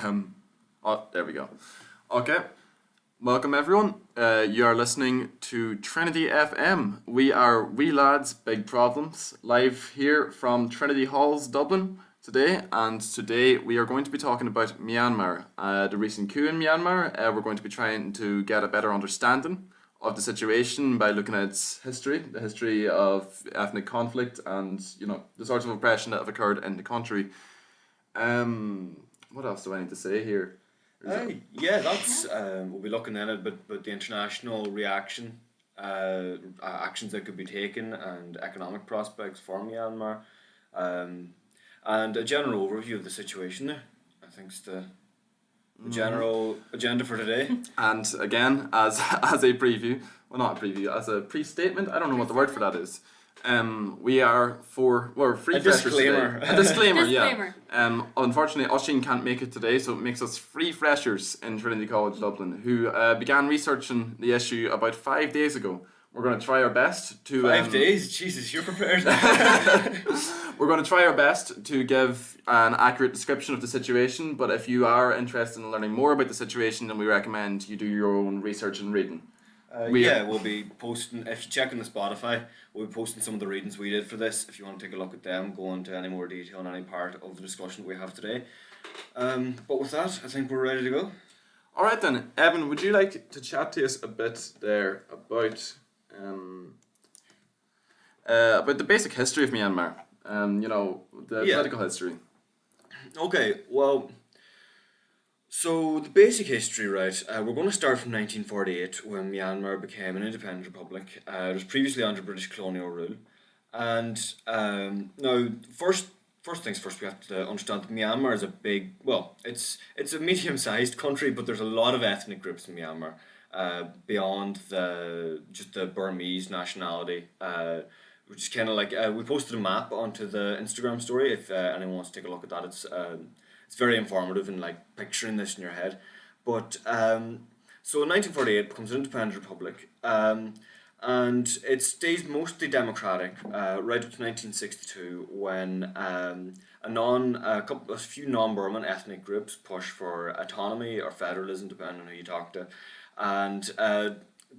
There we go. Okay. Welcome everyone. You are listening to Trinity FM. We are Wee Lads, Big Problems, live here from Trinity Halls, Dublin today. And today we are going to be talking about Myanmar, the recent coup in Myanmar. We're going to be trying to get a better understanding of the situation by looking at its history, the history of ethnic conflict and, the sorts of oppression that have occurred in the country. What else do I need to say here? We'll be looking at it, but the international reaction, actions that could be taken, and economic prospects for Myanmar, and a general overview of the situation there. I think it's the general agenda for today. And again, as a preview, well, not a preview, as a pre-statement, I don't know what the word for that is. We're free freshers disclaimer. today. A disclaimer, yeah. Unfortunately, Oisin can't make it today, so it makes us free freshers in Trinity College Dublin who began researching the issue about 5 days ago. We're going to try our best to... 5 days? Jesus, you're prepared. We're going to try our best to give an accurate description of the situation, but if you are interested in learning more about the situation, then we recommend you do your own research and reading. We'll be posting, if you check on the Spotify, we'll be posting some of the readings we did for this. If you want to take a look at them, go into any more detail on any part of the discussion we have today. But with that, I think we're ready to go. Alright then, Evan, would you like to chat to us a bit there about the basic history of Myanmar? Political history. Okay, well... So, the basic history, right, we're going to start from 1948 when Myanmar became an independent republic. It was previously under British colonial rule. And now, first things first, we have to understand that Myanmar is it's a medium-sized country, but there's a lot of ethnic groups in Myanmar beyond just the Burmese nationality, which is kind of like, we posted a map onto the Instagram story. If anyone wants to take a look at that, it's very informative and like picturing this in your head. But so in 1948 becomes an independent republic, and it stays mostly democratic right up to 1962 when a few non-Burman ethnic groups push for autonomy or federalism, depending on who you talk to, and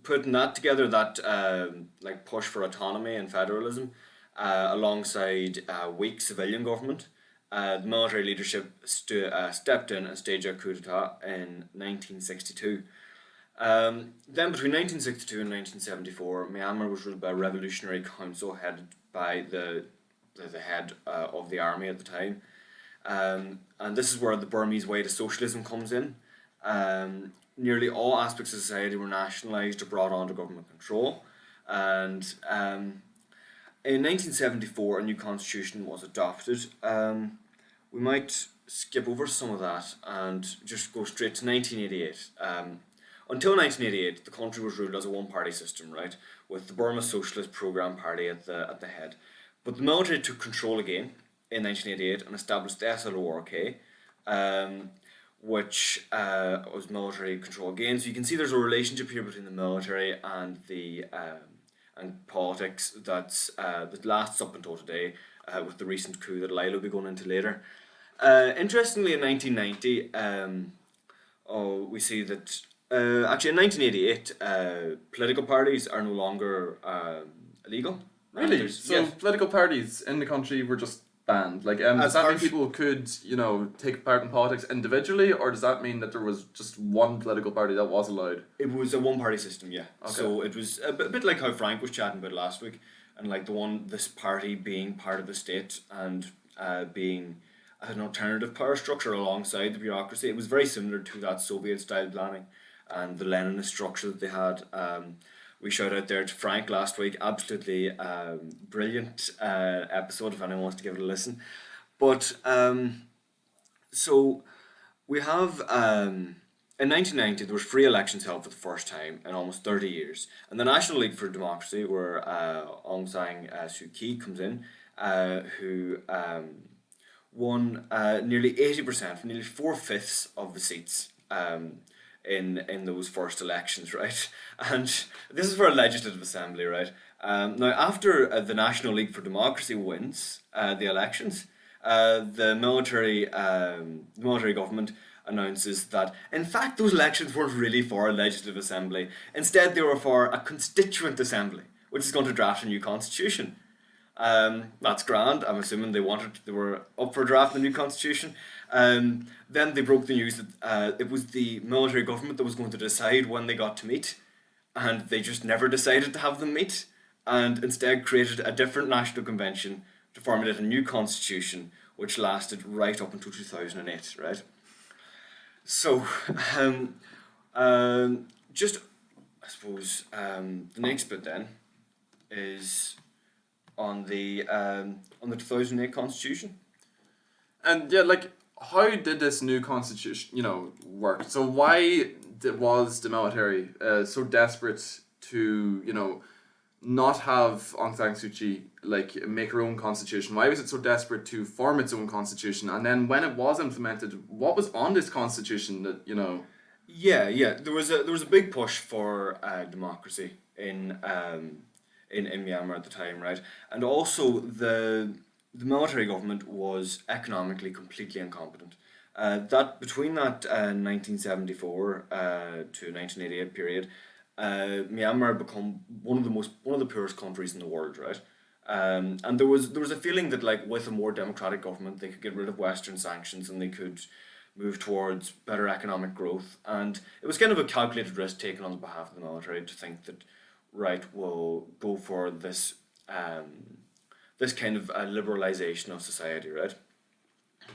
putting that together, that push for autonomy and federalism, alongside weak civilian government. The military leadership stepped in and staged a coup d'etat in 1962. Then between 1962 and 1974, Myanmar was ruled by a revolutionary council headed by the head of the army at the time. And this is where the Burmese way to socialism comes in. Nearly all aspects of society were nationalised or brought under government control. And in 1974, a new constitution was adopted. We might skip over some of that and just go straight to 1988. Until 1988, the country was ruled as a one-party system, right, with the Burma Socialist Programme Party at the head. But the military took control again in 1988 and established the SLORK, which was military control again. So you can see there's a relationship here between the military and the and politics that lasts up until today, with the recent coup that Lila will be going into later. Interestingly, in 1990, we see that actually in 1988, political parties are no longer illegal. Really? So political parties in the country were just banned? Like, does that mean people could, take part in politics individually, or does that mean that there was just one political party that was allowed? It was a one-party system, yeah. Okay. So it was a bit like how Frank was chatting about last week, and like this party being part of the state and being an alternative power structure alongside the bureaucracy. It was very similar to that Soviet-style planning and the Leninist structure that they had. We shout out there to Frank last week. Absolutely brilliant episode if anyone wants to give it a listen. But so we have in 1990 there was free elections held for the first time in almost 30 years, and the National League for Democracy, where Aung San Suu Kyi comes in, who won nearly 80%, nearly 4/5 of the seats. In those first elections, right? And this is for a legislative assembly, right? Now, after the National League for Democracy wins the elections, The military government announces that, in fact, those elections weren't really for a legislative assembly. Instead, they were for a constituent assembly, which is going to draft a new constitution. That's grand. I'm assuming they were up for drafting the new constitution. Then they broke the news that it was the military government that was going to decide when they got to meet, and they just never decided to have them meet, and instead created a different national convention to formulate a new constitution, which lasted right up until 2008, right? So, just, I suppose, the next bit then is on the 2008 constitution. And yeah, like, how did this new constitution, work? So why was the military so desperate to, not have Aung San Suu Kyi make her own constitution? Why was it so desperate to form its own constitution? And then when it was implemented, what was on this constitution that Yeah. There was a big push for democracy in Myanmar at the time, right? And also the military government was economically completely incompetent. That between that 1974 to 1988 period, Myanmar become one of the poorest countries in the world, right? And there was a feeling that with a more democratic government they could get rid of Western sanctions and they could move towards better economic growth. And it was kind of a calculated risk taken on behalf of the military to think that, right, we'll go for this kind of liberalization of society, right?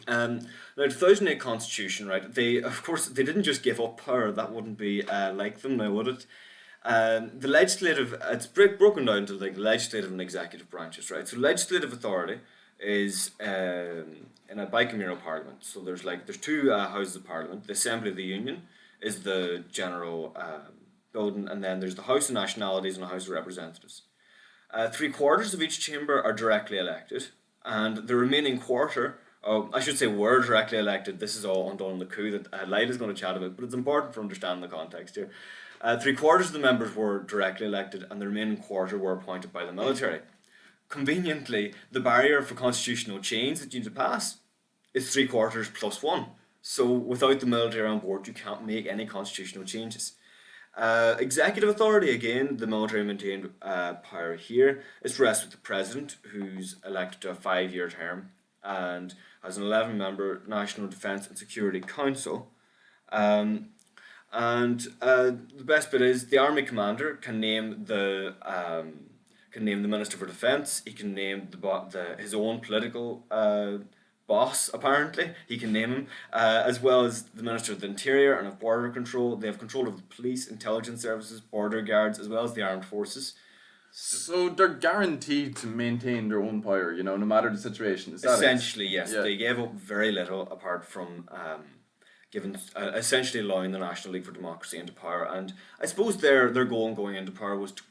Now, the 2008 constitution, right? They didn't just give up power. That wouldn't be like them now, would it? The legislative, it's broken down to the legislative and executive branches, right? So legislative authority is in a bicameral parliament. So there's two houses of parliament. The Assembly of the Union is the general building, and then there's the House of Nationalities and the House of Representatives. 3/4 of each chamber are directly elected, and the remaining quarter, I should say were directly elected. This is all undone in the coup that Lila's going to chat about, but it's important for understanding the context here. 3/4 of the members were directly elected, and the remaining quarter were appointed by the military. Conveniently, the barrier for constitutional change that you need to pass is 3/4 plus 1. So without the military on board, you can't make any constitutional changes. Executive authority, again, the military maintained power here. It's rests with the president, who's elected to a 5-year term and has an 11-member National Defence and Security Council. And the best bit is the army commander can name the Minister for Defence. He can name his own political boss, apparently. He can name him, as well as the Minister of the Interior and of Border Control. They have control of the police, intelligence services, border guards, as well as the armed forces. So they're guaranteed to maintain their own power, no matter the situation. Is that essentially, it? Yes. Yeah. They gave up very little apart from essentially allowing the National League for Democracy into power. And I suppose their goal in going into power was to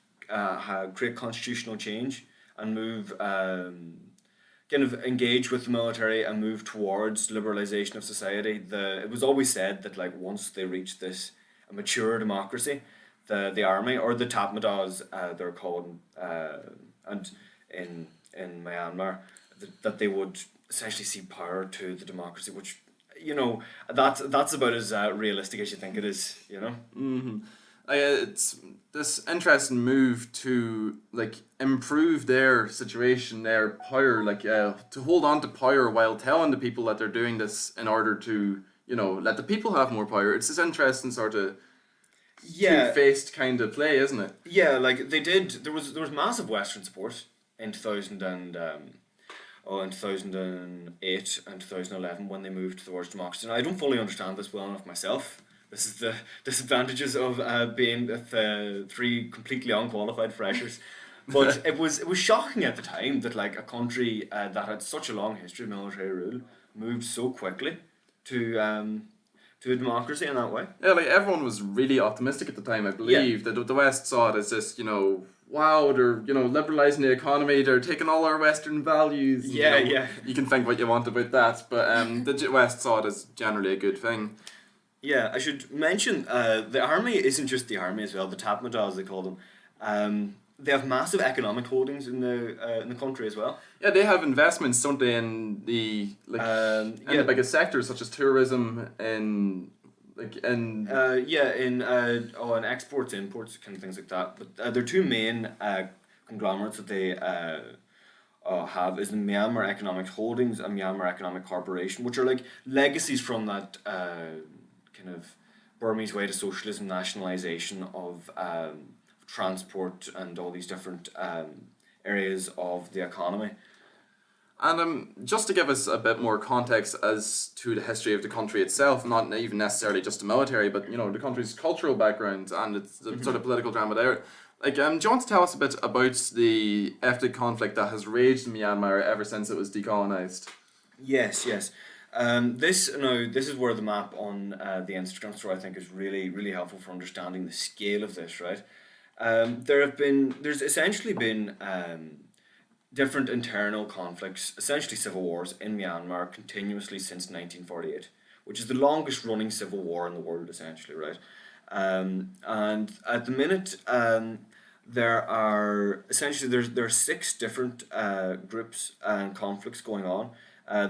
create constitutional change and move, kind of engage with the military and move towards liberalization of society. It was always said that once they reached this mature democracy, the army, or the Tatmadas they're called, and in Myanmar, that they would essentially cede power to the democracy, which that's about as realistic as you think it is. Mm-hmm. It's this interesting move to improve their situation, their power, to hold on to power while telling the people that they're doing this in order to let the people have more power. It's this interesting sort of two-faced kind of play, isn't it? Yeah, they did. There was massive Western support in 2008 and 2011 when they moved towards democracy. And I don't fully understand this well enough myself. This is the disadvantages of being with 3 completely unqualified freshers. But it was shocking at the time that a country that had such a long history of military rule moved so quickly to a democracy in that way. Yeah, everyone was really optimistic at the time, I believe. Yeah. The West saw it as this, wow, they're, liberalising the economy, they're taking all our Western values. Yeah. You can think what you want about that, but the West saw it as generally a good thing. Yeah, I should mention the army isn't just the army as well. The Tatmadas, they call them. they have massive economic holdings in the country as well. Yeah, they have investments, don't they, in the the biggest sectors such as tourism and in exports, imports, kind of things like that. But their two main conglomerates that they have is the Myanmar Economic Holdings and Myanmar Economic Corporation, which are like legacies from that kind of Burmese way to socialism, nationalisation of transport and all these different areas of the economy. And just to give us a bit more context as to the history of the country itself, not even necessarily just the military, but the country's cultural background and its sort of political drama there. Do you want to tell us a bit about the ethnic conflict that has raged in Myanmar ever since it was decolonised? Yes. This is where the map on the Instagram story I think is really, really helpful for understanding the scale of this, right? There's essentially been different internal conflicts, essentially civil wars in Myanmar continuously since 1948, which is the longest running civil war in the world, essentially, right? And at the minute, there are 6 different groups and conflicts going on.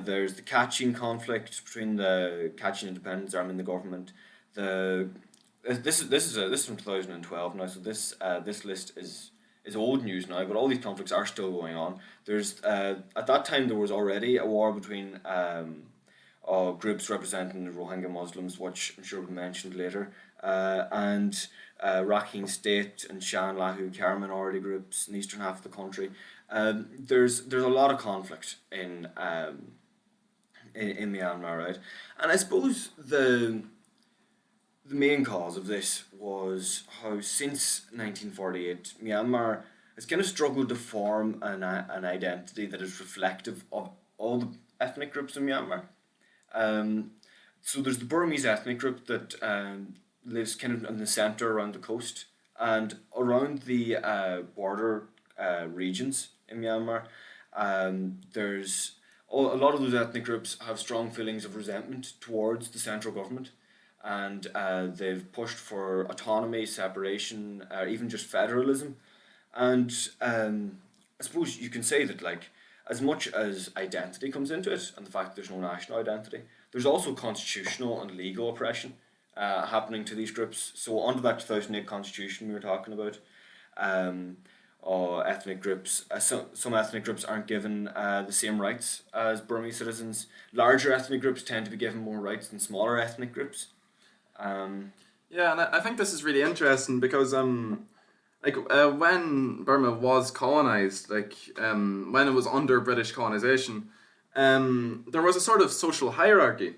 There's the Kachin conflict between the Kachin Independence Army and the government. This is from 2012 now, so this list is old news now, but all these conflicts are still going on. There's at that time there was already a war between groups representing the Rohingya Muslims, which I'm sure we'll be mentioned later, and Rakhine State and Shan Lahu Kara minority groups in the eastern half of the country. There's a lot of conflict in Myanmar, right? And I suppose the main cause of this was how since 1948 Myanmar has kind of struggled to form an identity that is reflective of all the ethnic groups in Myanmar. So there's the Burmese ethnic group that lives kind of in the centre around the coast and around the border regions in Myanmar. There's a lot of those ethnic groups have strong feelings of resentment towards the central government, and they've pushed for autonomy, separation, even just federalism. And I suppose you can say that, like, as much as identity comes into it and the fact that there's no national identity, there's also constitutional and legal oppression happening to these groups. So under that 2008 constitution we were talking about, ethnic groups, some ethnic groups aren't given the same rights as Burmese citizens. Larger ethnic groups tend to be given more rights than smaller ethnic groups. Yeah, and I think this is really interesting because when Burma was colonized, when it was under British colonization, there was a sort of social hierarchy,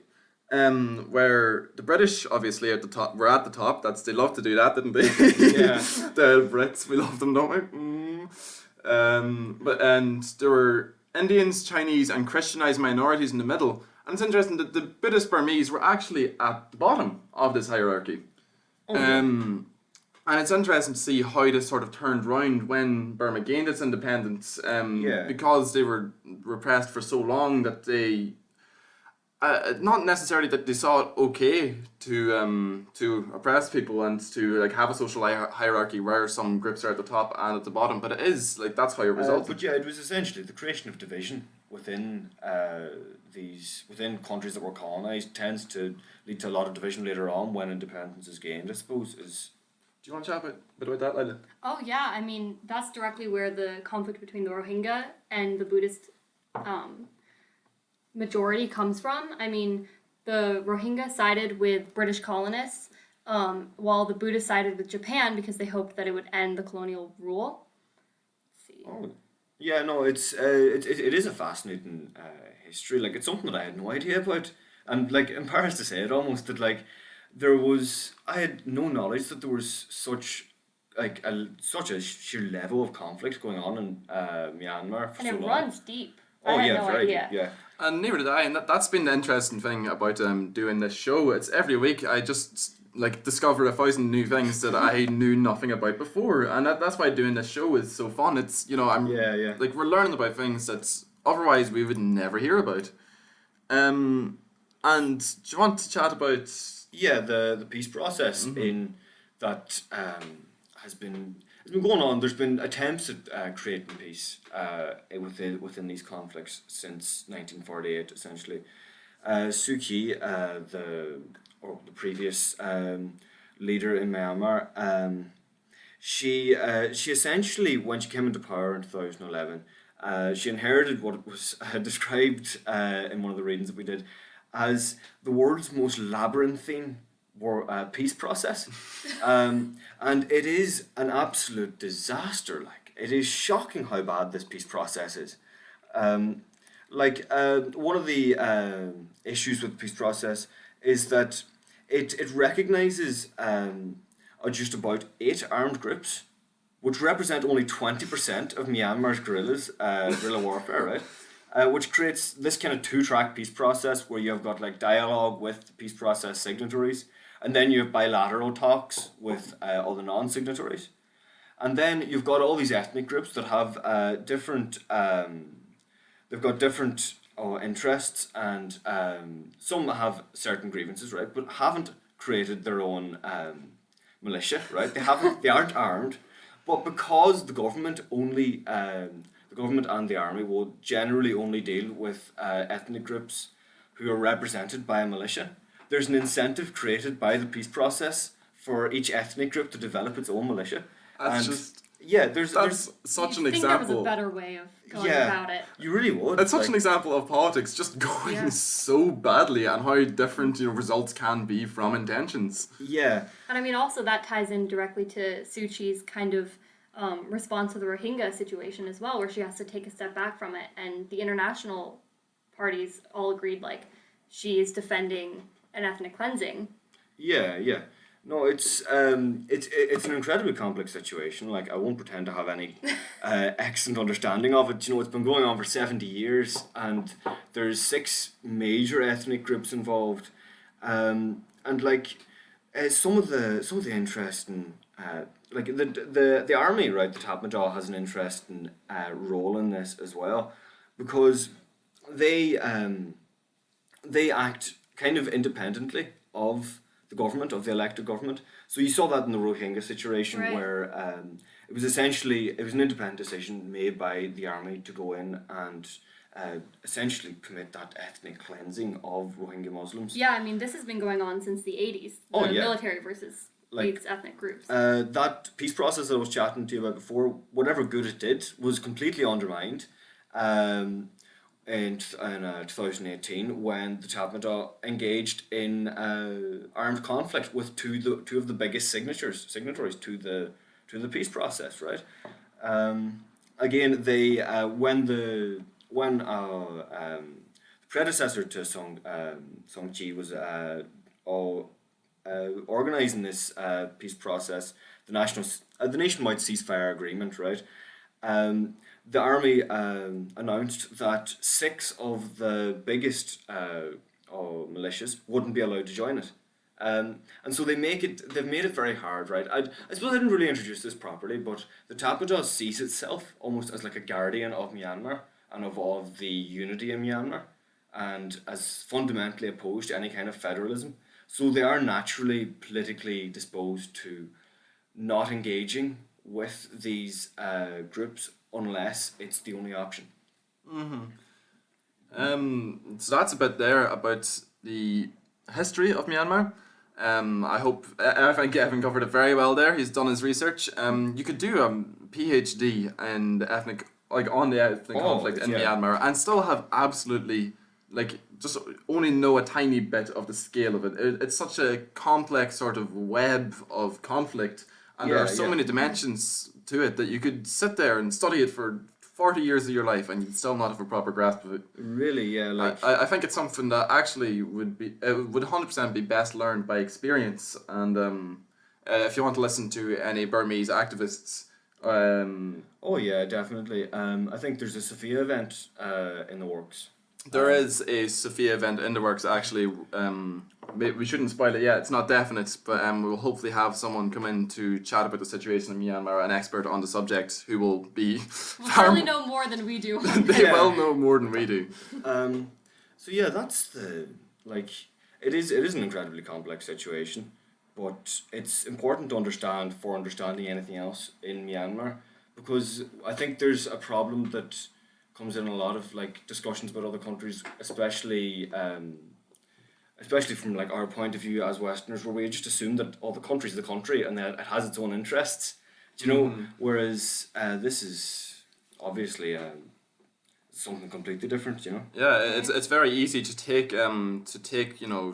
where the British obviously were at the top. They loved to do that, didn't they? Yeah. The Brits, we love them, don't we? And there were Indians, Chinese, and Christianized minorities in the middle. And it's interesting that the Buddhist Burmese were actually at the bottom of this hierarchy. And it's interesting to see how this sort of turned round when Burma gained its independence, because they were repressed for so long that they, not necessarily that they saw it okay to oppress people and to have a social hierarchy where some groups are at the top and at the bottom, but it is that's how it resulted. But yeah, it was essentially the creation of division within within countries that were colonized tends to lead to a lot of division later on when independence is gained, I suppose. Do you want to chat a bit about that, Lila? Oh yeah, I mean that's directly where the conflict between the Rohingya and the Buddhist majority comes from. I mean, the Rohingya sided with British colonists, while the Buddhists sided with Japan because they hoped that it would end the colonial rule. Let's see. Oh, yeah, no, it is a fascinating history. It's something that I had no idea about, and embarrassed to say it almost that I had no knowledge that there was such a sheer level of conflict going on in Myanmar for and so it long. Runs deep. Oh I yeah, had no very idea. deep, yeah. And neither did I, and that's been the interesting thing about doing this show. It's every week I just discover 1,000 new things that I knew nothing about before, and that's why doing this show is so fun. It's we're learning about things that otherwise we would never hear about. And do you want to chat about the peace process in that has been it's been going on. There's been attempts at creating peace within these conflicts since 1948, essentially. Suu Kyi, the previous leader in Myanmar, she essentially, when she came into power in 2011, she inherited what was described in one of the readings that we did as the world's most labyrinthine peace process. And it is an absolute disaster. Like, it is shocking how bad this peace process is. One of the issues with the peace process is that it recognises just about 8 armed groups, which represent only 20% of Myanmar's guerrilla warfare, right? Which creates this kind of 2-track peace process where you've got like dialogue with the peace process signatories, and then you have bilateral talks with all the non-signatories. And then you've got all these ethnic groups that have different interests, and some have certain grievances, right? But haven't created their own militia, right? They aren't armed, but because the government and the army will generally only deal with ethnic groups who are represented by a militia, there's an incentive created by the peace process for each ethnic group to develop its own militia. That's such an I think example. there was a better way of going about it. You really would. It's such an example of politics just going so badly, and how different results can be from intentions. Yeah. And I mean, also that ties in directly to Suu Kyi's kind of response to the Rohingya situation as well, where she has to take a step back from it, and the international parties all agreed like she is defending an ethnic cleansing. Yeah. No, it's an incredibly complex situation. Like, I won't pretend to have any excellent understanding of it. It's been going on for 70 years, and there's 6 major ethnic groups involved, and like some of the interesting like the army, right? The Tatmadaw has an interesting role in this as well, because they act kind of independently of the government, of the elected government. So you saw that in the Rohingya situation, right, where it was an independent decision made by the army to go in and essentially commit that ethnic cleansing of Rohingya Muslims. Yeah, I mean, this has been going on since the 80s. The military versus these ethnic groups. That peace process that I was chatting to you about before, whatever good it did, was completely undermined in 2018 when the Tatmadaw engaged in armed conflict with two of the biggest signatories to the peace process, right? Again, they when the predecessor to Suu Kyi was organising this peace process, the nationwide ceasefire agreement, right? The army announced that 6 of the biggest militias wouldn't be allowed to join it, and so they've made it very hard, right? I suppose I didn't really introduce this properly, but the Tatmadaw sees itself almost as like a guardian of Myanmar and of all of the unity in Myanmar, and as fundamentally opposed to any kind of federalism. So they are naturally politically disposed to not engaging with these groups unless it's the only option. So that's a bit there about the history of Myanmar. I think Gavin covered it very well there. He's done his research. You could do a PhD in the ethnic conflict in Myanmar and still have absolutely just only know a tiny bit of the scale of it. It's such a complex sort of web of conflict, and there are so many dimensions to it that you could sit there and study it for 40 years of your life and you'd still not have a proper grasp of it. Really, yeah. I think it's something that actually would 100% be best learned by experience. And if you want to listen to any Burmese activists, oh yeah, definitely. I think there's a Sophia event in the works. There is a Sophia event in the works, actually. We shouldn't spoil it yet, it's not definite, but we'll hopefully have someone come in to chat about the situation in Myanmar, an expert on the subject who will be... Will probably know more than we do. They will know more than we do. So yeah, that's it is an incredibly complex situation, but it's important to understand for understanding anything else in Myanmar, because I think there's a problem that comes in a lot of like discussions about other countries, especially from like our point of view as Westerners, where we just assume that the country's the country and that it has its own interests. Do you know? Whereas this is obviously something completely different. You know. Yeah, it's very easy to take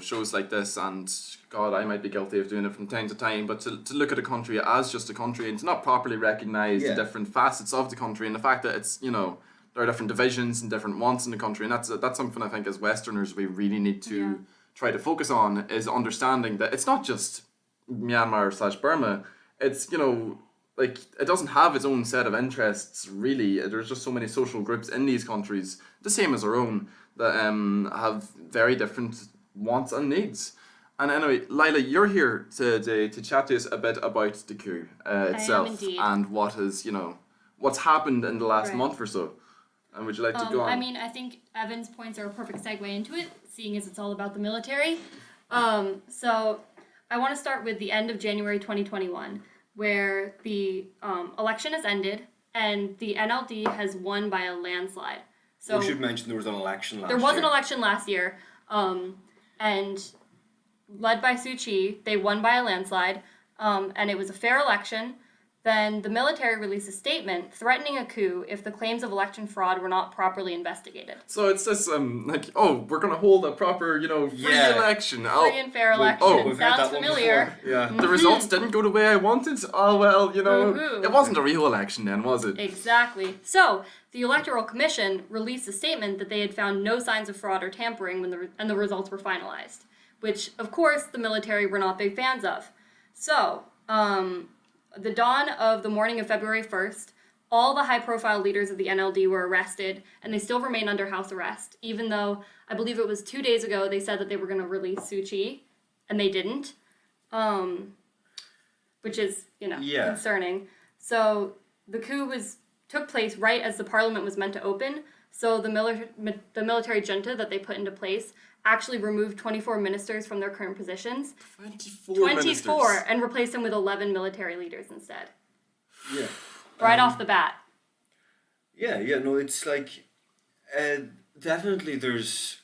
shows like this, and God, I might be guilty of doing it from time to time, but to look at a country as just a country and to not properly recognise the different facets of the country and the fact that it's there are different divisions and different wants in the country, and that's something I think as Westerners we really need to try to focus on, is understanding that it's not just Myanmar/Burma. It's like it doesn't have its own set of interests really. There's just so many social groups in these countries, the same as our own, that have very different wants and needs. And anyway, Lila, you're here today to chat to us a bit about the coup itself and what's happened in the last month or so. And would you like to go on? I mean, I think Evan's points are a perfect segue into it, seeing as it's all about the military. So I want to start with the end of January 2021, where the election has ended and the NLD has won by a landslide. So we should mention there was an election last year. There was an election last year, and led by Suu Kyi, they won by a landslide, and it was a fair election. Then the military released a statement threatening a coup if the claims of election fraud were not properly investigated. So it's this we're gonna hold a proper free election, free and fair election. Sounds familiar. Yeah. The results didn't go the way I wanted. Oh well, it wasn't a real election then, was it? Exactly. So the Electoral Commission released a statement that they had found no signs of fraud or tampering when the results were finalized, which of course the military were not big fans of. So the dawn of the morning of February 1st, all the high-profile leaders of the NLD were arrested, and they still remain under house arrest, even though I believe it was 2 days ago they said that they were going to release Suu Kyi, and they didn't, which is, concerning. So the coup took place right as the parliament was meant to open, so the military junta that they put into place actually removed 24 ministers from their current positions. 24 ministers. And replaced them with 11 military leaders instead. Yeah. Right off the bat. Yeah, no, it's like, definitely there's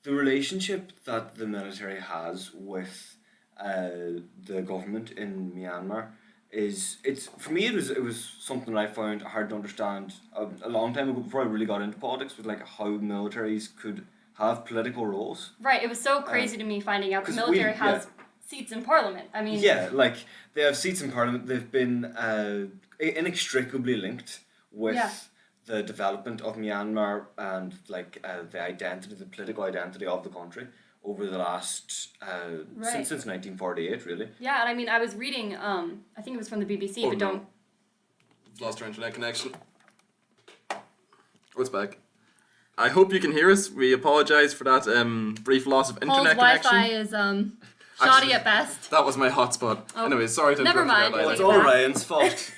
the relationship that the military has with the government in Myanmar for me it was something that I found hard to understand a long time ago before I really got into politics, with like how militaries could have political roles. Right, it was so crazy to me finding out the military has seats in parliament. I mean... Yeah, like, they have seats in parliament. They've been inextricably linked with the development of Myanmar and, like, the political identity of the country over the last, since 1948, really. Yeah, and I mean, I was reading, I think it was from the BBC, but don't... We've lost our internet connection. Oh, it's back. I hope you can hear us. We apologise for that brief loss of internet connection. Wi-Fi is shoddy at best. That was my hotspot. Oh. Anyway, sorry to interrupt. Never mind. It's all Ryan's fault.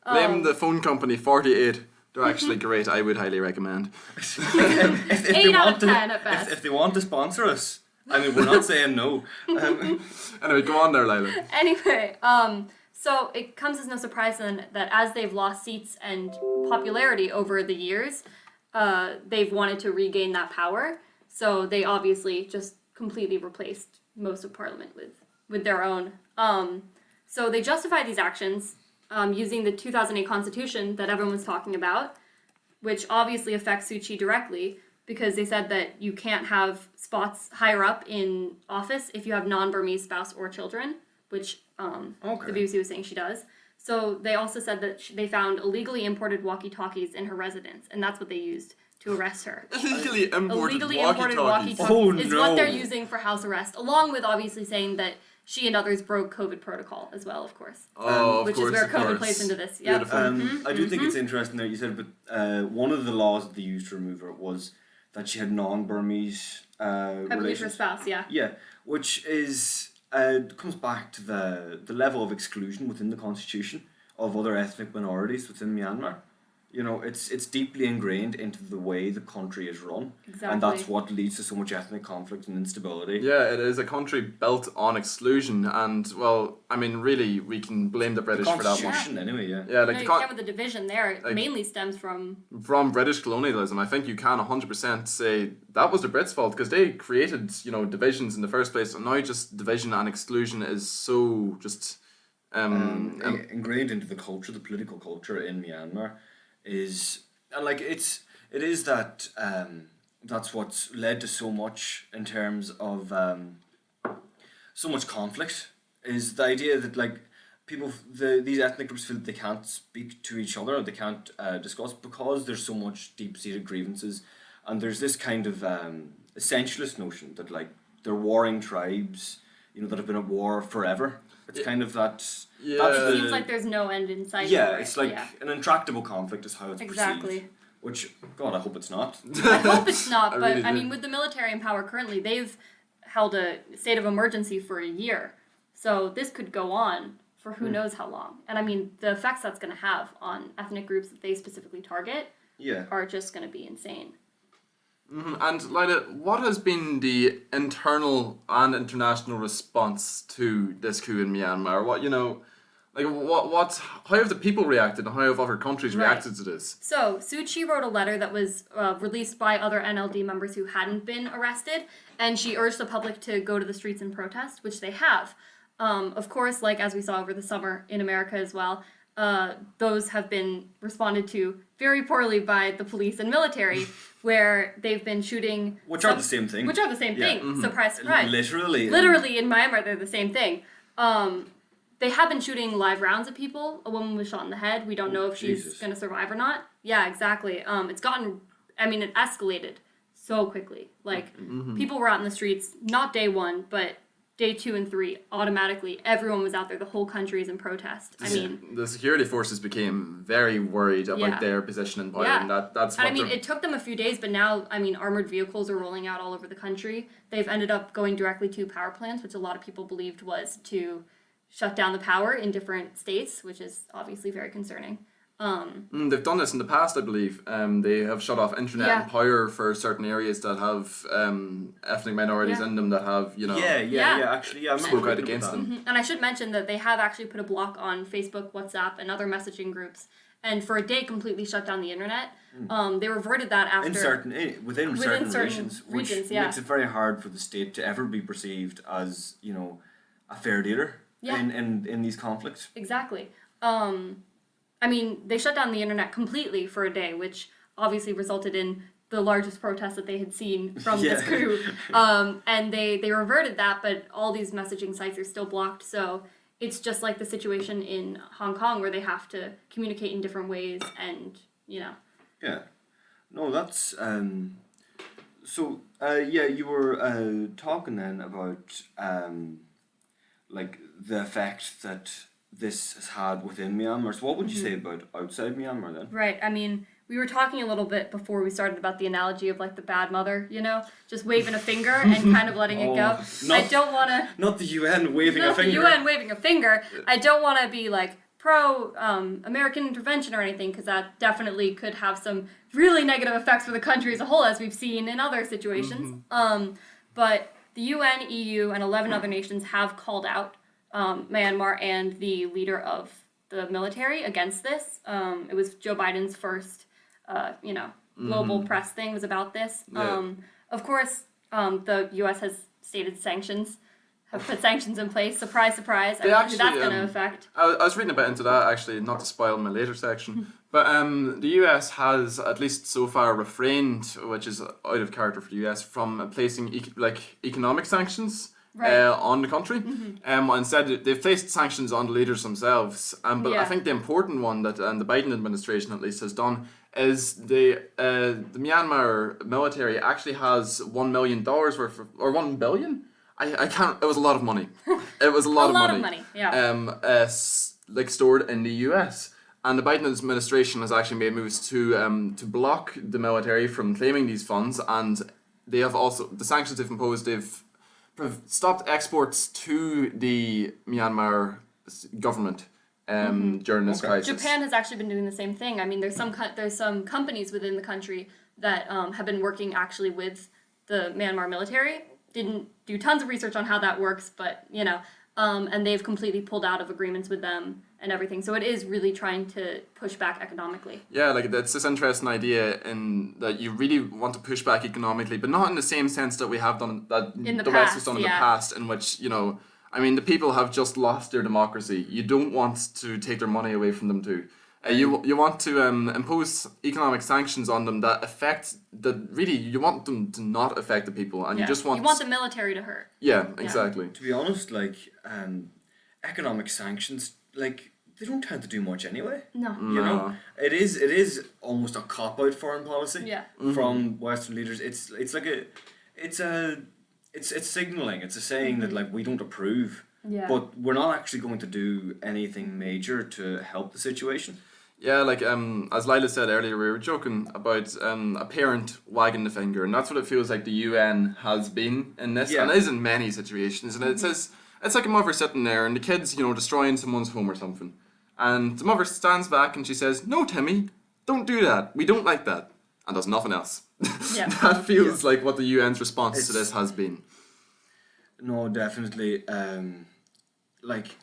Blame the phone company 48. They're actually great. I would highly recommend. if 8 out of 10 at best. If they want to sponsor us, I mean, we're not saying no. Anyway, go on there, Lila. Anyway, so it comes as no surprise then that as they've lost seats and popularity over the years, they've wanted to regain that power. So they obviously just completely replaced most of Parliament with their own. So they justify these actions using the 2008 Constitution that everyone was talking about, which obviously affects Suu Kyi directly, because they said that you can't have spots higher up in office if you have non-Burmese spouse or children, which the BBC was saying she does. So they also said that they found illegally imported walkie-talkies in her residence, and that's what they used to arrest her. Illegally imported walkie-talkies is what they're using for house arrest, along with obviously saying that she and others broke COVID protocol as well, of course. Which is where COVID plays into this. Yeah. I do think it's interesting that you said, but one of the laws that they used to remove her was that she had non-Burmese I believe her spouse, yeah. Yeah, which is comes back to the level of exclusion within the constitution of other ethnic minorities within Myanmar. You know, it's deeply ingrained into the way the country is run, Exactly. and that's what leads to so much ethnic conflict and instability. Yeah, it is a country built on exclusion, and well, I mean, really, we can blame the British for that one. Constitution, anyway, yeah. Yeah, like No, the you can with the division there. It mainly stems from from British colonialism. I think you can 100% say that was the Brits' fault because they created, you know, divisions in the first place, and now just division and exclusion is so just Ingrained into the culture, the political culture in Myanmar is, and like it is that that's what's led to so much in terms of so much conflict, is the idea that like people, these ethnic groups feel that they can't speak to each other, or they can't discuss, because there's so much deep-seated grievances, and there's this kind of essentialist notion that like they're warring tribes, you know, that have been at war forever. It's kind of that. Yeah. That's it the, seems like there's no end in sight. yeah, for it. it's like Yeah. an intractable conflict is how it's Exactly. perceived. Which, God, I hope it's not. I hope it's not, I but really I do. mean, with the military in power currently, they've held a state of emergency for a year. So this could go on for who knows how long. And I mean, the effects that's going to have on ethnic groups that they specifically target Yeah. are just going to be insane. And Lila, what has been the internal and international response to this coup in Myanmar? What, you know, like how have the people reacted and how have other countries Right. reacted to this? So, Suu Kyi wrote a letter that was released by other NLD members who hadn't been arrested, and she urged the public to go to the streets and protest, which they have. Of course, like as we saw over the summer in America as well, those have been responded to very poorly by the police and military, where they've been shooting... Which are the same thing. Which are the same Yeah. thing. Surprise, surprise. Literally. Literally in Myanmar, they're the same thing. They have been shooting live rounds at people. A woman was shot in the head. We don't know if she's Jesus. going to survive or not. Yeah, exactly. It's gotten, I mean, it escalated so quickly. Like, people were out in the streets, not day one, but day 2 and 3, automatically. Everyone was out there. The whole country is in protest. I mean, The security forces became very worried about Yeah. their position in power, Yeah. and that's what and I mean, they're- it took them a few days, but now, I mean, armored vehicles are rolling out all over the country. They've ended up going directly to power plants, which a lot of people believed was to shut down the power in different states, which is obviously very concerning. They've done this in the past, I believe. They have shut off internet Yeah. and power for certain areas that have ethnic minorities Yeah. in them that have, you know... Yeah. Actually, yeah. I Spoke remember out reading against about them. And I should mention that they have actually put a block on Facebook, WhatsApp, and other messaging groups, and for a day completely shut down the internet. They reverted that that. after... Within certain regions, which regions, yeah. makes it very hard for the state to ever be perceived as, you know, a fair dealer Yeah. in these conflicts. Exactly. I mean, they shut down the internet completely for a day, which obviously resulted in the largest protest that they had seen from this Yeah. coup. And they reverted that, but all these messaging sites are still blocked. So it's just like the situation in Hong Kong where they have to communicate in different ways and, you know. Yeah. No, that's so yeah, you were talking then about like the effect that this has had within Myanmar. So what would you say about outside Myanmar then? Right. I mean, we were talking a little bit before we started about the analogy of like the bad mother, you know, just waving a finger and kind of letting it go. I don't want to... Not the UN waving a Not the finger. UN waving a finger. I don't want to be like pro American intervention or anything, because that definitely could have some really negative effects for the country as a whole, as we've seen in other situations. But the UN, EU, and 11 other nations have called out Myanmar and the leader of the military against this. It was Joe Biden's first, global press thing was about this. Yeah. Of course, the U.S. has stated sanctions, have put sanctions in place. Surprise, surprise. I They don't know who actually, that's going to affect. I was reading a bit into that actually, not to spoil my later section, but the US has at least so far refrained, which is out of character for the US, from placing economic sanctions Right. on the country. Instead, they've placed sanctions on the leaders themselves. But I Yeah. think the important one that the Biden administration at least has done is the Myanmar military actually has $1 million worth of, or $1 billion. I can't. It was a lot of money. It was a lot, A lot of money, yeah. Stored in the U.S. And the Biden administration has actually made moves to block the military from claiming these funds, and they have also the sanctions they've imposed. They've stopped exports to the Myanmar government during this crisis. Japan has actually been doing the same thing. I mean, there's some companies within the country that have been working actually with the Myanmar military. Didn't do tons of research on how that works, but and they've completely pulled out of agreements with them and everything. So it is really trying to push back economically. Yeah, like that's this interesting idea in that you really want to push back economically, but not in the same sense that we have done that the West has done in the past, in which I mean, the people have just lost their democracy. You don't want to take their money away from them too. You want to impose economic sanctions on them that affect you want them to not affect the people, and you want the military to hurt. Yeah, exactly. To be honest, like economic sanctions, like they don't tend to do much anyway. No. You know, it is almost a cop-out foreign policy. Yeah. From Western leaders. It's signaling. It's a saying that like we don't approve. Yeah. But we're not actually going to do anything major to help the situation. Yeah, like as Lila said earlier, we were joking about a parent wagging the finger, and that's what it feels like the UN has been in this, and it is in many situations. And it says it's like a mother sitting there, and the kid's destroying someone's home or something, and the mother stands back and she says, "No, Timmy, don't do that. We don't like that," and does nothing else. Yeah. That feels like what the UN's response to this has been. No, definitely. Like,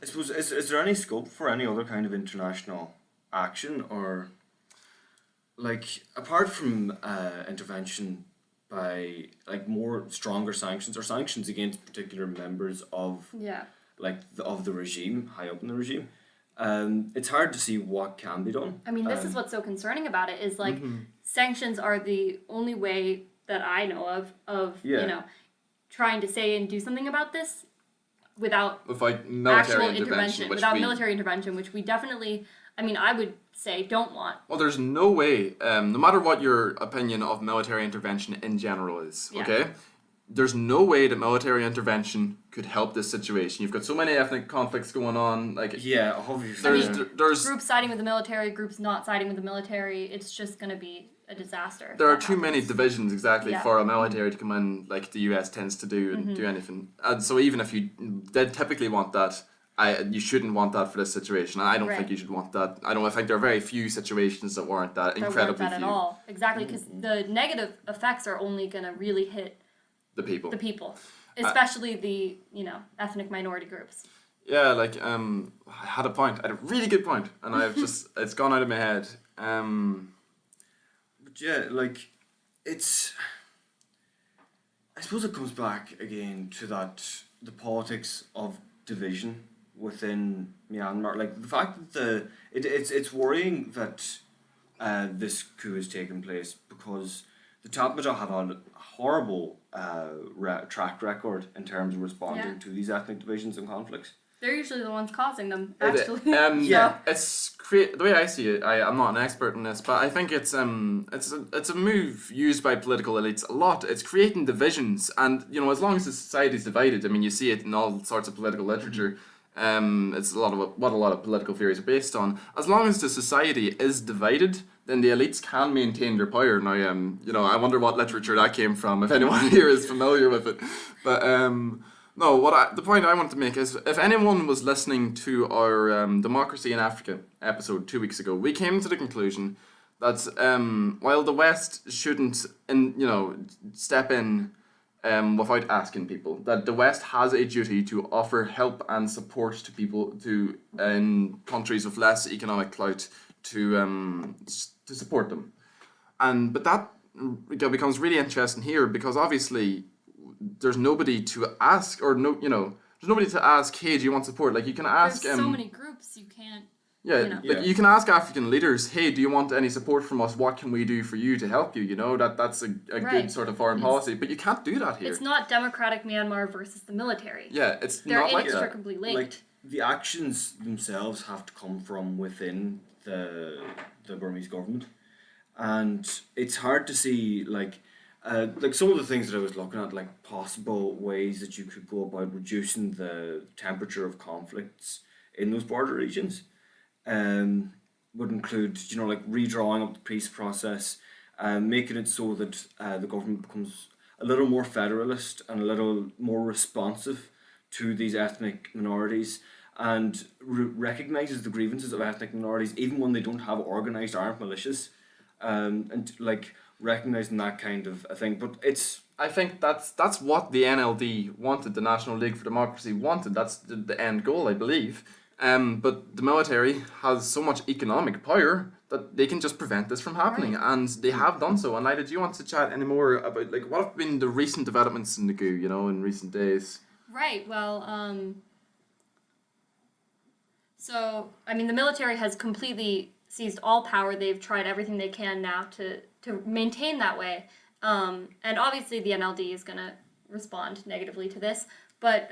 I suppose, is there any scope for any other kind of international action, or like apart from intervention by like more stronger sanctions or sanctions against particular members of of the regime, high up in the regime? It's hard to see what can be done. I mean, this is what's so concerning about it is like sanctions are the only way that I know of trying to say and do something about this without military intervention, military intervention, which we definitely, I mean, I would say don't want. Well, there's no way, no matter what your opinion of military intervention in general is, okay? There's no way that military intervention could help this situation. You've got so many ethnic conflicts going on. Like obviously. There's groups siding with the military, groups not siding with the military. It's just going to be a disaster. There are too many divisions for a military to come in, like the US tends to do, and do anything. And so even if you did typically want that, you shouldn't want that for this situation. I don't think you should want that. I think there are very few situations that warrant that. Incredibly few. At all. Exactly, because the negative effects are only going to really hit the people, especially the ethnic minority groups. Yeah, like I had a really good point, and I've just it's gone out of my head. But yeah, like it's. I suppose it comes back again to the politics of division within Myanmar. Like the fact that it's worrying that this coup has taken place because the Tatmadaw have a horrible track record in terms of responding to these ethnic divisions and conflicts. They're usually the ones causing them, actually. It's the way I see it. I'm not an expert in this, but I think it's a move used by political elites a lot. It's creating divisions, and as long as the society is divided, I mean, you see it in all sorts of political literature. It's a lot of what a lot of political theories are based on. As long as the society is divided, then the elites can maintain their power. Now, I wonder what literature that came from. If anyone here is familiar with it, but no. The point I want to make is, if anyone was listening to our Democracy in Africa episode 2 weeks ago, we came to the conclusion that while the West shouldn't, step in. Without asking people, that the West has a duty to offer help and support to people in countries with less economic clout to support them, but that becomes really interesting here because obviously there's nobody to ask there's nobody to ask. Hey, do you want support? Like you can ask. There's so many groups you can't. Like you can ask African leaders, hey, do you want any support from us? What can we do for you to help you? That's a good sort of foreign policy, but you can't do that here. It's not democratic Myanmar versus the military. Yeah, They're not like that. They're inextricably linked. Like the actions themselves have to come from within the Burmese government, and it's hard to see like some of the things that I was looking at, like possible ways that you could go about reducing the temperature of conflicts in those border regions. Would include, like redrawing up the peace process, making it so that the government becomes a little more federalist and a little more responsive to these ethnic minorities, and recognises the grievances of ethnic minorities, even when they don't have organised armed militias, and like recognising that kind of a thing. But it's I think that's what the NLD wanted, the National League for Democracy wanted. That's the end goal, I believe. But the military has so much economic power that they can just prevent this from happening, and they have done so. And Lila, do you want to chat any more about like what have been the recent developments in the coup, in recent days? Right. Well, so I mean, the military has completely seized all power. They've tried everything they can now to maintain that way. And obviously the NLD is going to respond negatively to this, but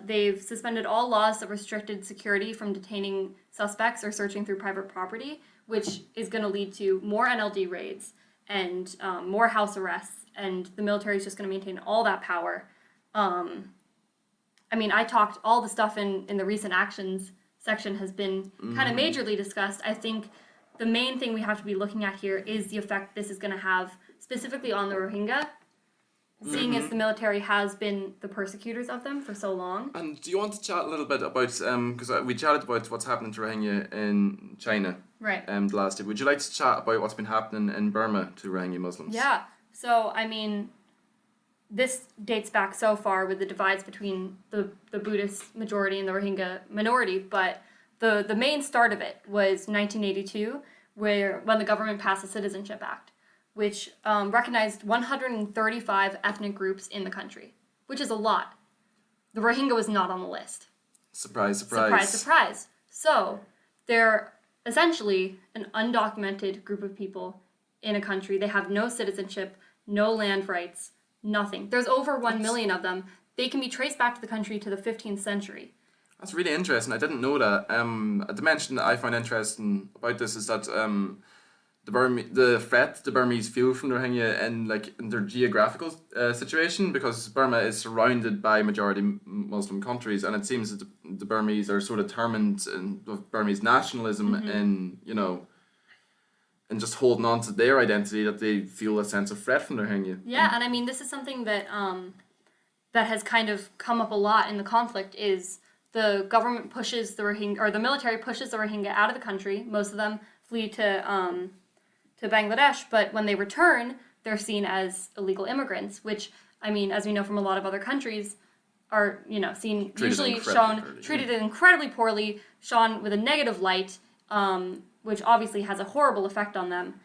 they've suspended all laws that restricted security from detaining suspects or searching through private property, which is going to lead to more NLD raids and more house arrests, and the military is just going to maintain all that power. I mean, I talked all the stuff in the recent actions section has been kind of majorly discussed. I think the main thing we have to be looking at here is the effect this is going to have specifically on the Rohingya, seeing as the military has been the persecutors of them for so long. And do you want to chat a little bit about, because we chatted about what's happening to Rohingya in China Right. the last day. Would you like to chat about what's been happening in Burma to Rohingya Muslims? Yeah. So, I mean, this dates back so far with the divides between the Buddhist majority and the Rohingya minority, but the main start of it was 1982, when the government passed the Citizenship Act, which recognized 135 ethnic groups in the country, which is a lot. The Rohingya was not on the list. Surprise, surprise. Surprise, surprise. So, they're essentially an undocumented group of people in a country. They have no citizenship, no land rights, nothing. There's over 1 million of them. They can be traced back to the country to the 15th century. That's really interesting. I didn't know that. A dimension that I find interesting about this is that the threat the Burmese feel from the Rohingya in their geographical situation, because Burma is surrounded by majority Muslim countries, and it seems that the Burmese are so determined in Burmese nationalism in just holding on to their identity that they feel a sense of threat from the Rohingya. Yeah, and I mean, this is something that that has kind of come up a lot in the conflict. Is the government pushes the Rohingya, or the military pushes the Rohingya out of the country. Most of them flee to Bangladesh, but when they return, they're seen as illegal immigrants, which, I mean, as we know from a lot of other countries, are, seen treated incredibly poorly, shown with a negative light, which obviously has a horrible effect on them.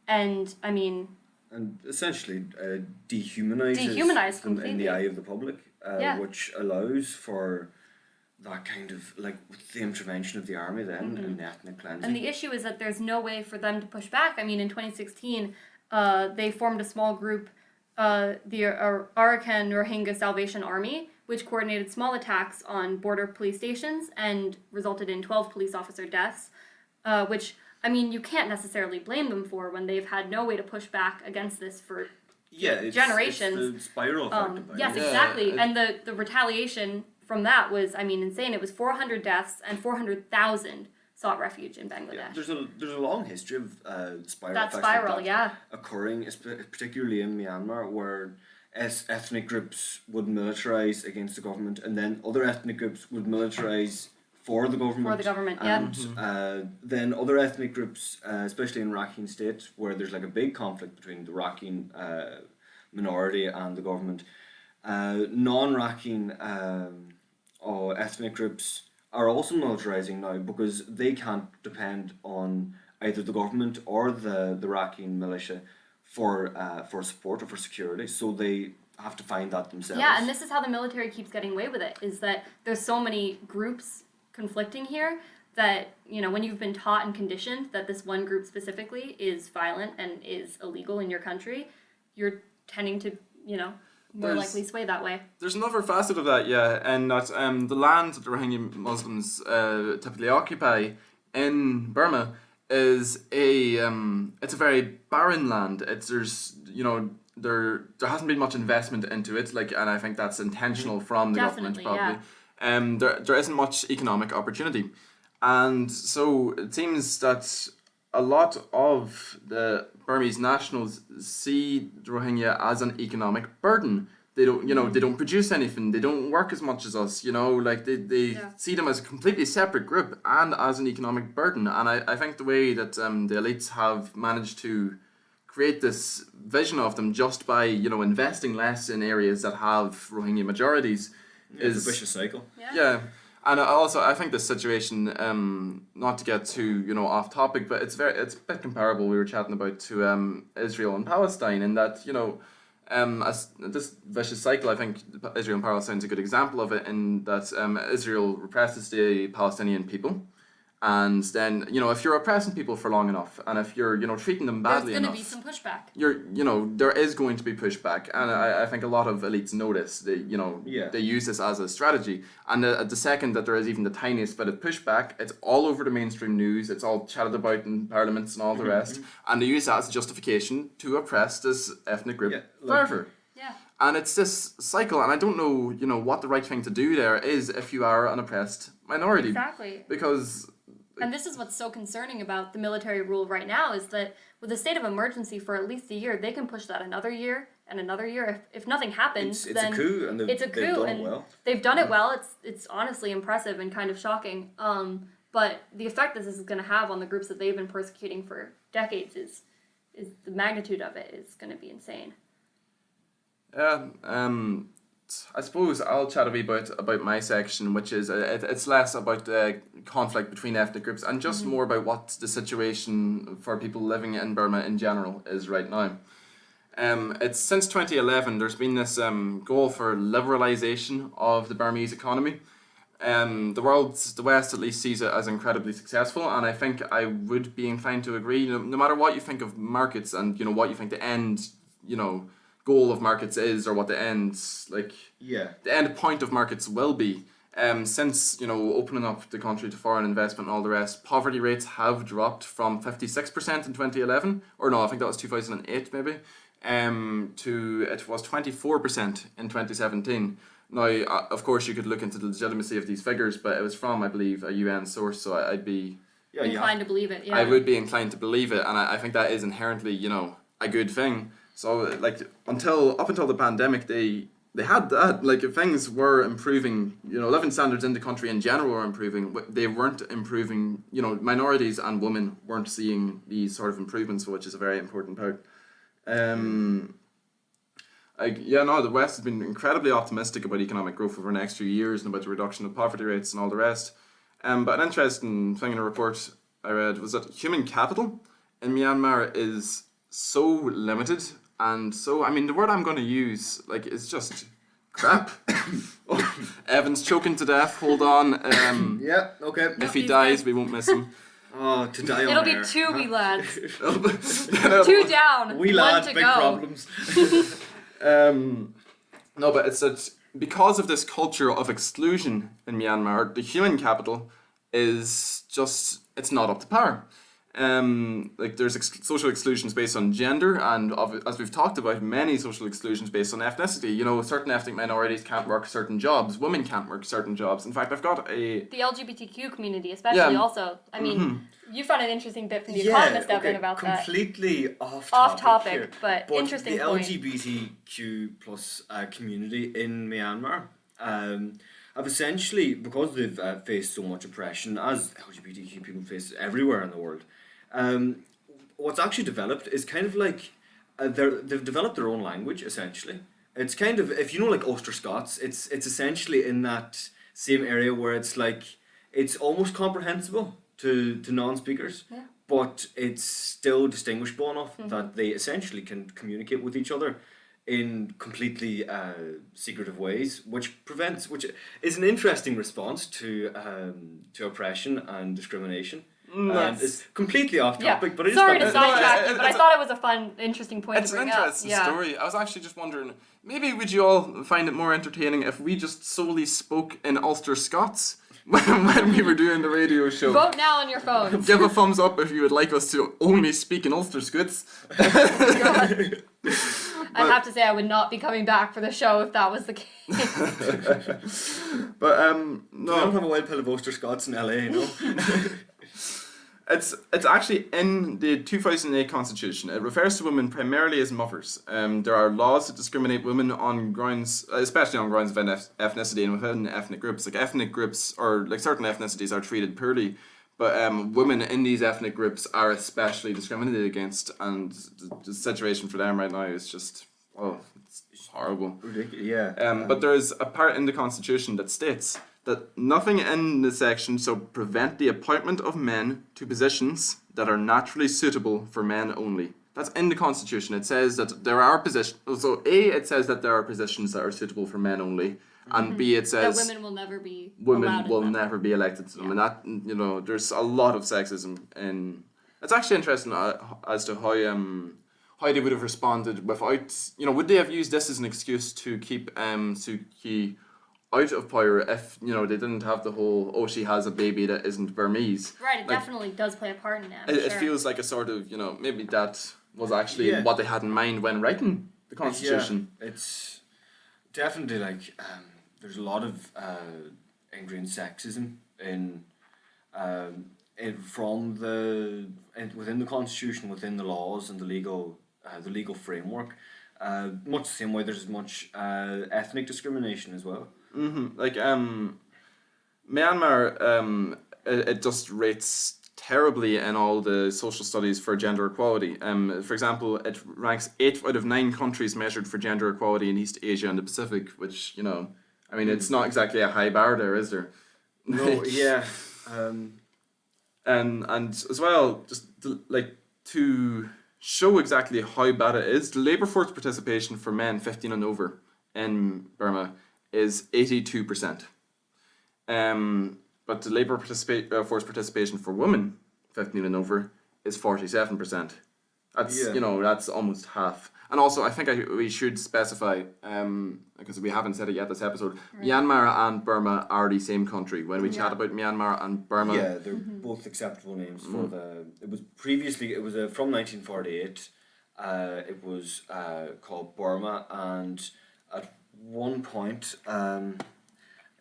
And essentially dehumanized completely in the eye of the public, which allows for that kind of, with the intervention of the army then and the ethnic cleansing. And the issue is that there's no way for them to push back. I mean, in 2016, they formed a small group, the Arakan Rohingya Salvation Army, which coordinated small attacks on border police stations and resulted in 12 police officer deaths, which, I mean, you can't necessarily blame them for when they've had no way to push back against this for generations. It's the spiral effect of it. Yes, exactly. And the retaliation from that was, I mean, insane. It was 400 deaths and 400,000 sought refuge in Bangladesh. Yeah, there's a long history of spiral that effects spiral, like that occurring, particularly in Myanmar, where ethnic groups would militarize against the government, and then other ethnic groups would militarize for the government. And then other ethnic groups, especially in Rakhine State, where there's a big conflict between the Rakhine minority and the government. Non-Rakhine ethnic groups are also militarizing now because they can't depend on either the government or the Rakhine militia for support or for security, so they have to find that themselves. Yeah, and this is how the military keeps getting away with it, is that there's so many groups conflicting here that, when you've been taught and conditioned that this one group specifically is violent and is illegal in your country, you're tending to, more likely sway that way. There's another facet of that, and that's the land that the Rohingya Muslims typically occupy in Burma is it's a very barren land. There hasn't been much investment into it, and I think that's intentional from the government probably. Yeah. There isn't much economic opportunity, and so it seems that a lot of the Burmese nationals see the Rohingya as an economic burden. they don't, they don't produce anything. They don't work as much as us, like they see them as a completely separate group and as an economic burden. And I think the way that the elites have managed to create this vision of them just by, investing less in areas that have Rohingya majorities is a vicious cycle. Yeah. And I think this situation, not to get too, off topic, but it's a bit comparable. We were chatting about to Israel and Palestine, in that, as this vicious cycle, I think Israel and Palestine is a good example of it, in that Israel represses the Palestinian people. And then, if you're oppressing people for long enough, and if you're, treating them badly enough, there's going to be some pushback. There is going to be pushback, and I think a lot of elites know this. They use this as a strategy. And the second that there is even the tiniest bit of pushback, it's all over the mainstream news. It's all chatted about in parliaments and all the rest, and they use that as a justification to oppress this ethnic group further. Yeah. And it's this cycle, and I don't know, what the right thing to do there is if you are an oppressed minority. Exactly. Because. And this is what's so concerning about the military rule right now, is that with a state of emergency for at least a year, they can push that another year and another year. If nothing happens, it's then a coup, and it's a coup, they've done and it well. They've done it well. It's honestly impressive and kind of shocking. But the effect this is going to have on the groups that they've been persecuting for decades is the magnitude of it is going to be insane. Yeah. I suppose I'll chat a wee bit about my section, which is it's less about the conflict between ethnic groups and just more about what the situation for people living in Burma in general is right now. It's since 2011 there's been this goal for liberalisation of the Burmese economy. The West at least sees it as incredibly successful, and I think I would be inclined to agree. No matter what you think of markets and what you think the end goal of markets is, or what the end point of markets will be, since opening up the country to foreign investment and all the rest, poverty rates have dropped from 56% in 2011, or no, I think that was 2008 maybe, to it was 24% in 2017. Now, of course, you could look into the legitimacy of these figures, but it was from, I believe, a UN source, so I'd be inclined to believe it. Yeah, I would be inclined to believe it, and I think that is inherently a good thing. So, up until the pandemic, they had that. If things were improving, living standards in the country in general were improving. They weren't improving, minorities and women weren't seeing these sort of improvements, which is a very important part. The West has been incredibly optimistic about economic growth over the next few years and about the reduction of poverty rates and all the rest. But an interesting thing in a report I read was that human capital in Myanmar is so limited. And so, the word I'm going to use, is just crap. Evan's choking to death. Hold on. Okay. If he dies, we won't miss him. Oh, to die on It'll air. be two wee lads. 2 down. Wee 1 lads, to big go. problems. No, but it's that because of this culture of exclusion in Myanmar, the human capital is just, it's not up to par. There's social exclusions based on gender, and as we've talked about, many social exclusions based on ethnicity. Certain ethnic minorities can't work certain jobs, women can't work certain jobs. In fact, I've got the LGBTQ community especially also. You found an interesting bit from The Economist, Evan, about that. Completely off topic here, but interesting the point. LGBTQ plus community in Myanmar have essentially, because they've faced so much oppression, as LGBTQ people face everywhere in the world, what's actually developed is kind of they've developed their own language, essentially. It's kind of, if Ulster Scots, it's essentially in that same area where it's almost comprehensible to non-speakers, but it's still distinguishable enough that they essentially can communicate with each other in completely secretive ways, which is an interesting response to oppression and discrimination. And it's completely off topic, but sorry to sidetrack you, but I thought it was a fun, interesting point to bring up. It's an interesting story. I was actually just wondering, maybe would you all find it more entertaining if we just solely spoke in Ulster Scots when we were doing the radio show? Vote now on your phones. Give a thumbs up if you would like us to only speak in Ulster Scots. I'd have to say I would not be coming back for the show if that was the case. But no, I don't have a wild pill of Ulster Scots in LA, It's actually in the 2008 Constitution. It refers to women primarily as mothers. There are laws that discriminate women on grounds, especially on grounds of ethnicity and within ethnic groups. Like ethnic groups or like certain ethnicities are treated poorly, but women in these ethnic groups are especially discriminated against, and the situation for them right now is just it's horrible. Ridiculous. Yeah. But there is a part in the Constitution that states that nothing in the section shall prevent the appointment of men to positions that are naturally suitable for men only. That's in the Constitution. It says that there are positions. So A, it says that there are positions that are suitable for men only, and B, it says that women will never be never be elected to them, and that there's a lot of sexism in. It's actually interesting as to how they would have responded without would they have used this as an excuse to keep Suu Kyi out of power if they didn't have the whole she has a baby that isn't Burmese. Right, it definitely does play a part in that. It feels like a sort of maybe that was actually what they had in mind when writing the Constitution. Yeah, it's definitely like there's a lot of ingrained sexism within the Constitution, within the laws and the legal framework. Much the same way there's much ethnic discrimination as well. Mm-hmm. Like Myanmar, it just rates terribly in all the social studies for gender equality. For example, it ranks 8 out of 9 countries measured for gender equality in East Asia and the Pacific, which it's not exactly a high bar there, is there? No, yeah. And as well, just to show exactly how bad it is, the labour force participation for men 15 and over in Burma is 82%. But the labour force participation for women 15 and over is 47%. That's that's almost half. And also, I think we should specify, because we haven't said it yet this episode, right. Myanmar and Burma are the same country. When we chat about Myanmar and Burma... Yeah, they're both acceptable names for the... It was from 1948. It was called Burma, and at one point...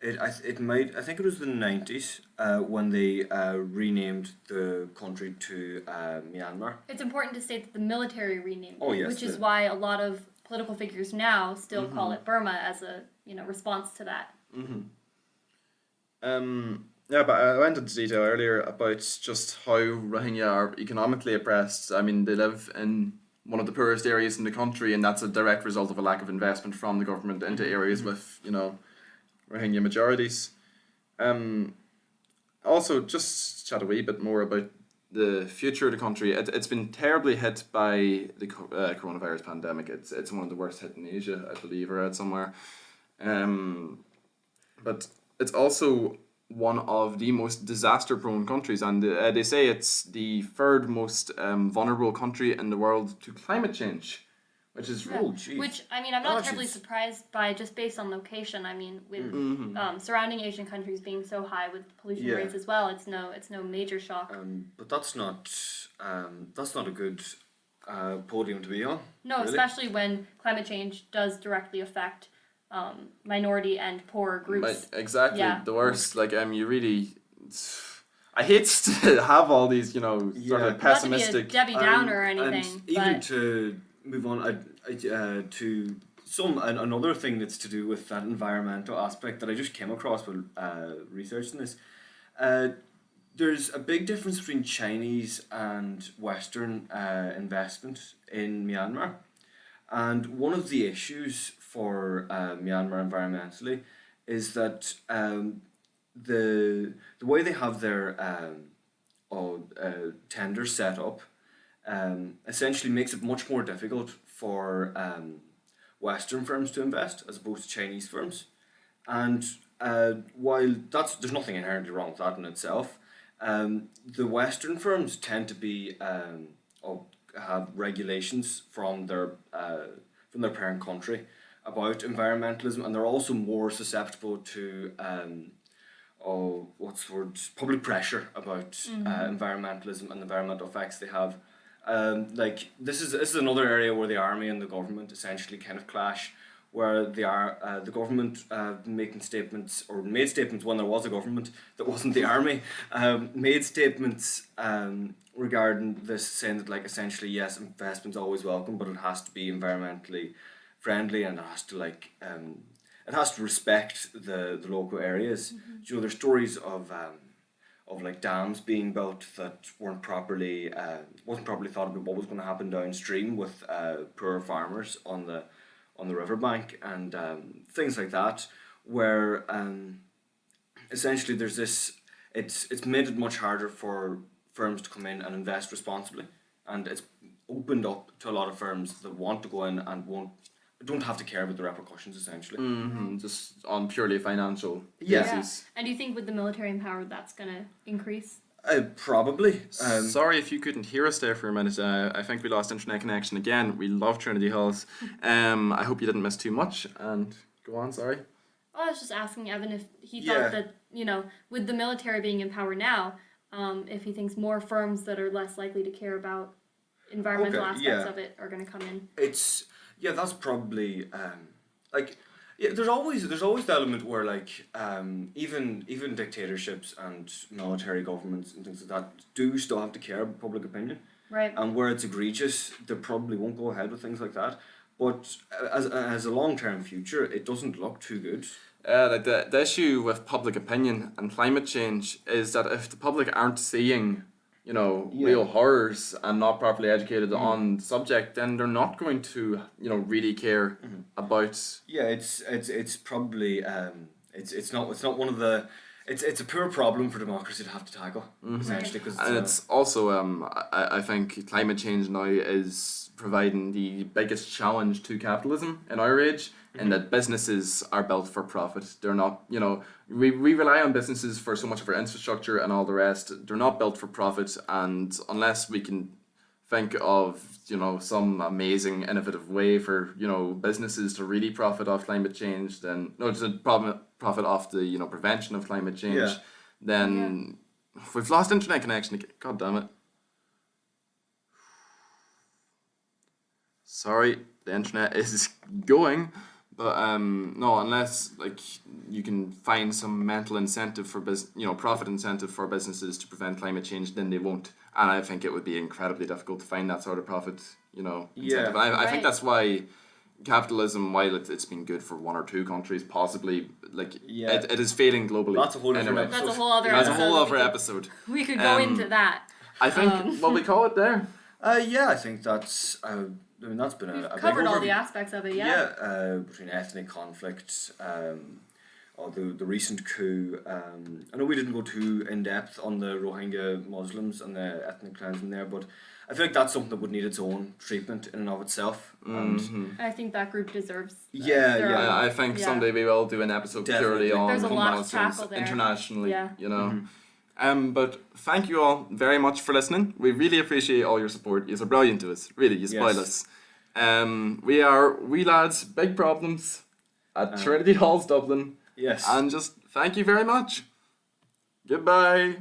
I think it was the 90s when they renamed the country to Myanmar. It's important to state that the military renamed it, yes, which is why a lot of political figures now still call it Burma as a response to that. Yeah, but I went into detail earlier about just how Rohingya are economically oppressed. I mean, they live in one of the poorest areas in the country, and that's a direct result of a lack of investment from the government into areas with Rohingya majorities. Also, just chat a wee bit more about the future of the country. It's been terribly hit by the coronavirus pandemic. It's one of the worst hit in Asia, I believe, I read somewhere. But it's also one of the most disaster-prone countries, and they say it's the third most vulnerable country in the world to climate change. Which is which I'm not terribly surprised by, just based on location. I mean, with surrounding Asian countries being so high with pollution rates as well, it's no major shock. But that's not a good podium to be on. No, really? Especially when climate change does directly affect minority and poor groups. The worst. You really. I hate to have all these, sort of pessimistic. Not to be a Debbie Downer or anything. And even to move on to another thing that's to do with that environmental aspect that I just came across while researching this. There's a big difference between Chinese and Western investment in Myanmar, and one of the issues for Myanmar environmentally is that the way they have their tenders set up essentially makes it much more difficult for Western firms to invest as opposed to Chinese firms. And while there's nothing inherently wrong with that in itself, the Western firms tend to be have regulations from their parent country about environmentalism, and they're also more susceptible to public pressure about environmentalism and environmental effects they have. This is another area where the army and the government essentially kind of clash, where the government making statements, or made statements when there was a government that wasn't the army, made statements regarding this, saying that, like, essentially, yes, investment's always welcome, but it has to be environmentally friendly, and it has to, like, it has to respect the local areas. You know, there's stories of like dams being built that wasn't properly thought about what was going to happen downstream with poor farmers on the riverbank, and things like that, where essentially there's this, it's made it much harder for firms to come in and invest responsibly, and it's opened up to a lot of firms that want to go in and don't have to care about the repercussions, essentially. Just on purely financial Yeah. basis. And do you think with the military empowered that's going to increase? Probably. Sorry if you couldn't hear us there for a minute. I think we lost internet connection again. We love Trinity Halls. I hope you didn't miss too much. And go on, sorry. Well, I was just asking Evan if he Yeah. thought that, you know, with the military being in power now, if he thinks more firms that are less likely to care about environmental Okay, aspects yeah. of it are going to come in. That's probably like, yeah, there's always the element where, like, even dictatorships and military governments and things like that do still have to care about public opinion, Right. and where it's egregious, they probably won't go ahead with things like that. But as a long-term future, it doesn't look too good. Like the issue with public opinion and climate change is that if the public aren't seeing, you know, real horrors and not properly educated on the subject, then they're not going to, you know, really care about. Yeah, it's probably it's not one of the, it's a poor problem for democracy to have to tackle, essentially, because And it's also I think climate change now is providing the biggest challenge to capitalism in our age, in that businesses are built for profit. They're not, you know, we rely on businesses for so much of our infrastructure and all the rest. They're not built for profit, and unless we can think of, you know, some amazing innovative way for, you know, businesses to really profit off climate change, then profit off the, you know, prevention of climate change, Yeah. then we've lost internet connection again. God damn it. Sorry, the internet is going, but no, unless, like, you can find some mental incentive for profit incentive for businesses to prevent climate change, then they won't. And I think it would be incredibly difficult to find that sort of profit, you know, incentive. Yeah. And I think Right. that's why capitalism, while it's been good for one or two countries, possibly, like, Yeah. it is fading globally. That's a whole different Anyway, episode. That's a whole other that's a episode. whole that other we could- episode. We could go Um, into that. I think what we call it there. Yeah, I think that's. I mean, that's been a We've big covered all overview. the aspects of it, yeah. Between ethnic conflict, or the recent coup. I know we didn't go too in depth on the Rohingya Muslims and the ethnic cleansing there, but I feel like that's something that would need its own treatment in and of itself. And I think that group deserves. Yeah, their yeah. own- I think yeah. someday we will do an episode purely Definitely. on There's a lot to Muslims tackle there. internationally, Yeah. you know. But thank you all very much for listening. We really appreciate all your support. You're brilliant to us. Really, you spoil Yes. us. We are Wee Lads, Big Problems at Trinity Halls, Dublin. Yes. And just thank you very much. Goodbye.